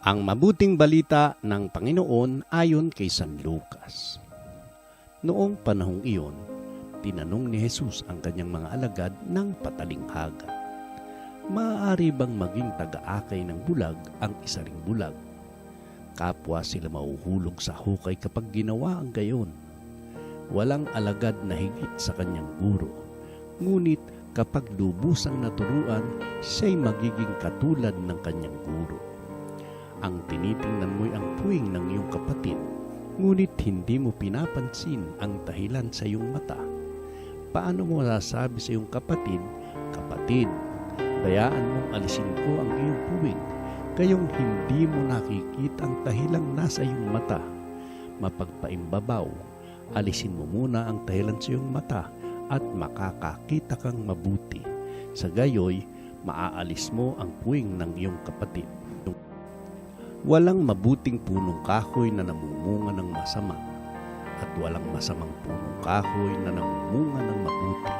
Ang mabuting balita ng Panginoon ayon kay San Lucas. Noong panahong iyon, tinanong ni Jesus ang kanyang mga alagad ng patalinghaga, "Maaari bang maging taga-akay ng bulag ang isa ring bulag? Kapwa sila mahuhulog sa hukay kapag ginawa ang gayon. Walang alagad na higit sa kanyang guro, ngunit kapag lubusang naturuan, siya'y magiging katulad ng kanyang guro. Ang tinitingnan mo'y ang puwing ng iyong kapatid, ngunit hindi mo pinapansin ang dahilan sa iyong mata. Paano mo sasabi sa iyong kapatid, 'Kapatid, bayaan mong alisin ko ang iyong puwing,' gayong hindi mo nakikita ang dahilang nasa iyong mata? Mapagpaimbabaw, alisin mo muna ang dahilan sa iyong mata at makakakita kang mabuti. Sa gayoy, maaalis mo ang puwing ng iyong kapatid." Walang mabuting punong kahoy na namumunga ng masama, at walang masamang punong kahoy na namumunga ng mabuti.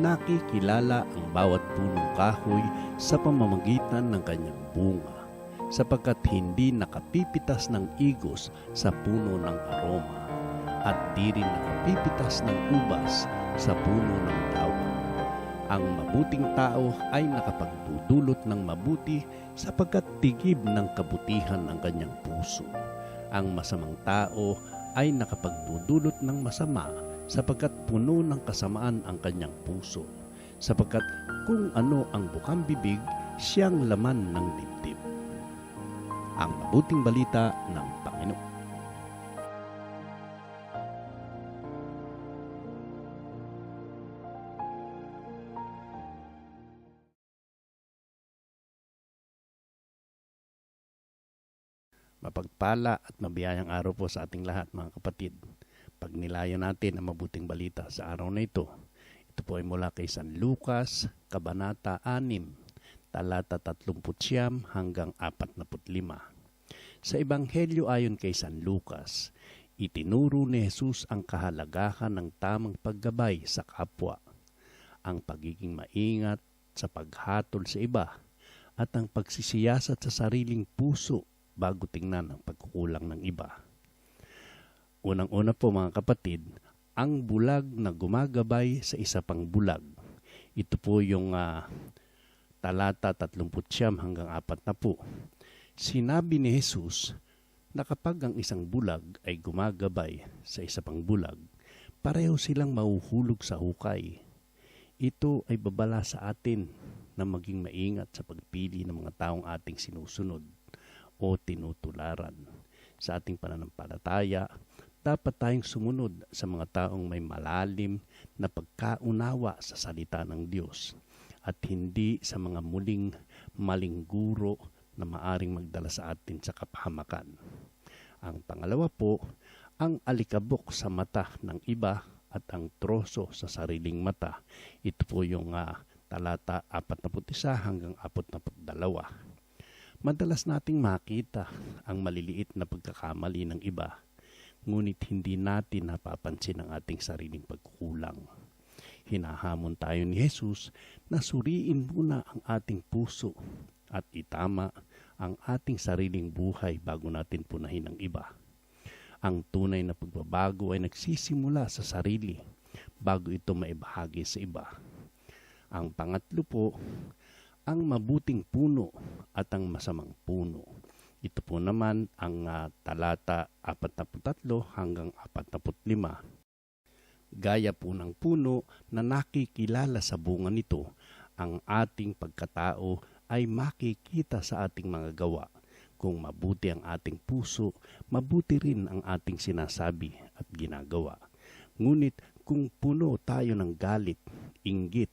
Nakikilala ang bawat punong kahoy sa pamamagitan ng kanyang bunga, sapagkat hindi nakapipitas ng igos sa puno ng aroma, at di rin nakapipitas ng ubas sa puno ng dawa. Ang mabuting tao ay nakapagdudulot ng mabuti sapagkat tigib ng kabutihan ang kanyang puso. Ang masamang tao ay nakapagdudulot ng masama sapagkat puno ng kasamaan ang kanyang puso. Sapagkat kung ano ang bukang bibig, siyang laman ng dibdib. Ang mabuting balita ng Panginoon. Mapagpala at mabiyayang araw po sa ating lahat, mga kapatid. Pagnilayan natin ang mabuting balita sa araw na ito. Ito po ay mula kay San Lucas, Kabanata 6, talata 39 hanggang 45. Sa Ebanghelyo ayon kay San Lucas, itinuro ni Jesus ang kahalagahan ng tamang paggabay sa kapwa, ang pagiging maingat sa paghatol sa iba, at ang pagsisiyasat sa sariling puso bago tingnan ang pagkukulang ng iba. Unang-una po, mga kapatid, ang bulag na gumagabay sa isa pang bulag. Ito po yung talata 39 hanggang 40. Sinabi ni Jesus na kapag ang isang bulag ay gumagabay sa isa pang bulag, pareho silang mahuhulog sa hukay. Ito ay babala sa atin na maging maingat sa pagpili ng mga taong ating sinusunod o tinutularan. Sa ating pananampalataya, dapat tayong sumunod sa mga taong may malalim na pagkaunawa sa salita ng Diyos at hindi sa mga muling maling guro na maaring magdala sa atin sa kapahamakan. Ang pangalawa po, ang alikabok sa mata ng iba at ang troso sa sariling mata. Ito po yung talata 41 hanggang 42. Madalas nating makita ang maliliit na pagkakamali ng iba, ngunit hindi natin napapansin ang ating sariling pagkukulang. Hinahamon tayo ni Jesus na suriin muna ang ating puso at itama ang ating sariling buhay bago natin punahin ang iba. Ang tunay na pagbabago ay nagsisimula sa sarili bago ito maibahagi sa iba. Ang pangatlo po, ang mabuting puno at ang masamang puno. Ito po naman ang talata 43 hanggang 45. Gaya po ng puno na nakikilala sa bunga nito, ang ating pagkatao ay makikita sa ating mga gawa. Kung mabuti ang ating puso, mabuti rin ang ating sinasabi at ginagawa. Ngunit kung puno tayo ng galit, inggit,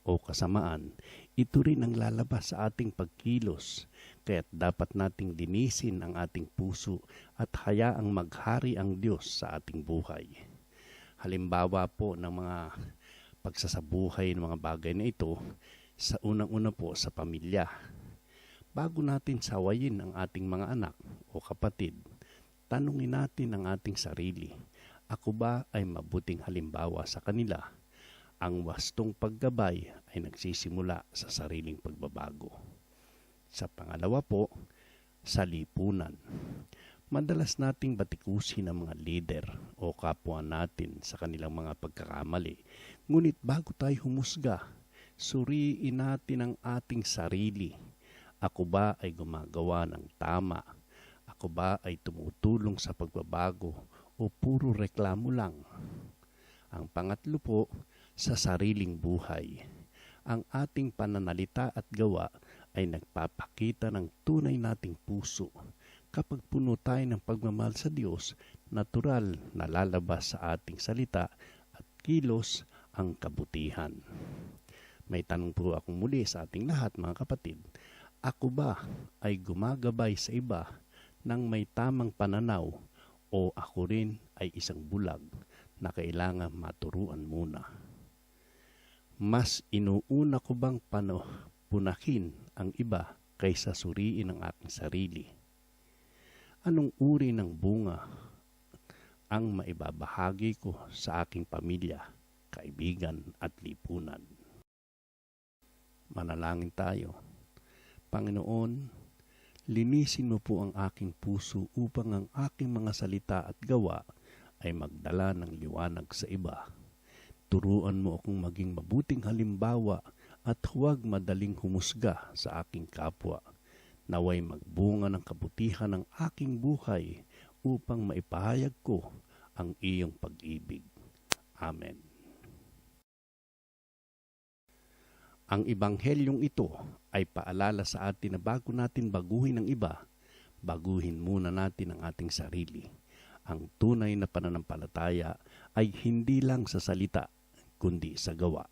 o kasamaan, ito rin ang lalabas sa ating pagkilos. Kaya't dapat nating linisin ang ating puso at hayaang maghari ang Diyos sa ating buhay. Halimbawa po ng mga pagsasabuhay ng mga bagay na ito, sa unang-una po sa pamilya. Bago natin sawayin ang ating mga anak o kapatid, tanungin natin ang ating sarili, ako ba ay mabuting halimbawa sa kanila? Ang wastong paggabay ay nagsisimula sa sariling pagbabago. Sa pangalawa po, sa lipunan. Madalas nating batikusin ang mga leader o kapwa natin sa kanilang mga pagkakamali. Ngunit bago tayo humusga, suriin natin ang ating sarili. Ako ba ay gumagawa ng tama? Ako ba ay tumutulong sa pagbabago o puro reklamo lang? Ang pangatlo po, sa sariling buhay. Ang ating pananalita at gawa ay nagpapakita ng tunay nating puso. Kapag puno tayo ng pagmamahal sa Diyos, natural na lalabas sa ating salita at kilos ang kabutihan. May tanong po akong muli sa ating lahat, mga kapatid. Ako ba ay gumagabay sa iba ng may tamang pananaw o ako rin ay isang bulag na kailangan maturuan muna? Mas inuuna ko bang punahin ang iba kaysa suriin ang aking sarili? Anong uri ng bunga ang maibabahagi ko sa aking pamilya, kaibigan at lipunan? Manalangin tayo. Panginoon, linisin mo po ang aking puso upang ang aking mga salita at gawa ay magdala ng liwanag sa iba. Turuan mo akong maging mabuting halimbawa at huwag madaling humusga sa aking kapwa. Naway magbunga ng kabutihan ng aking buhay upang maipahayag ko ang iyong pag-ibig. Amen. Ang ebanghelyong ito ay paalala sa atin na bago natin baguhin ang iba, baguhin muna natin ang ating sarili. Ang tunay na pananampalataya ay hindi lang sa salita, kundi sa gawa.